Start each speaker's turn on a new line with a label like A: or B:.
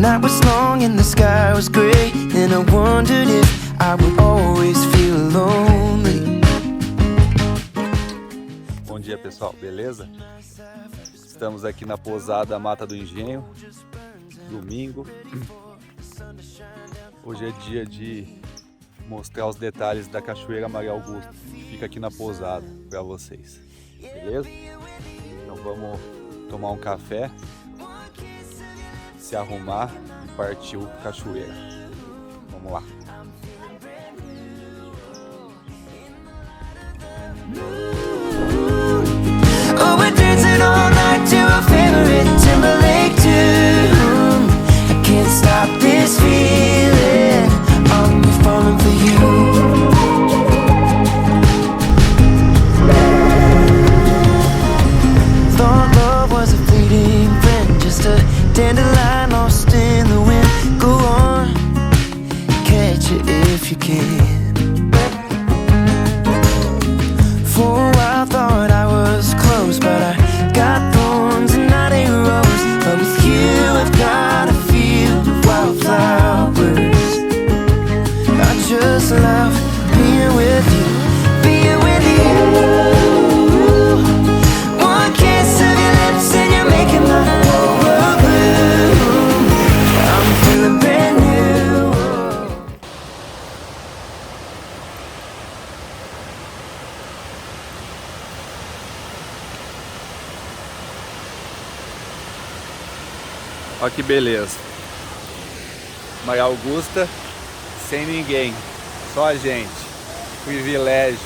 A: night was long and the sky was gray, and I wondered if I would always feel lonely.
B: Bom dia, pessoal, beleza? Estamos aqui na Pousada Mata do Engenho, domingo. Hoje é dia de mostrar os detalhes da Cachoeira Maria Augusta, que fica aqui na pousada para vocês, beleza? Então vamos tomar um café, se arrumar e partir o Cachoeira. Vamos lá.
A: Oh, we're dancing all night to our favorite Timberlake tune. I can't stop this feeling. I'm falling for you. Thought love was a fleeting friend, just a dandelion lost in the wind. Go on, catch it if you can. For a while thought I was close, but I got thorns and not a rose. But with you I've got a field of wildflowers. I just love being with you, being with you. One kiss of your lips and you're making my whole world bloom. I'm feeling brand new.
B: Olha que beleza. Maria Augusta sem ninguém, só a gente. Privilégio.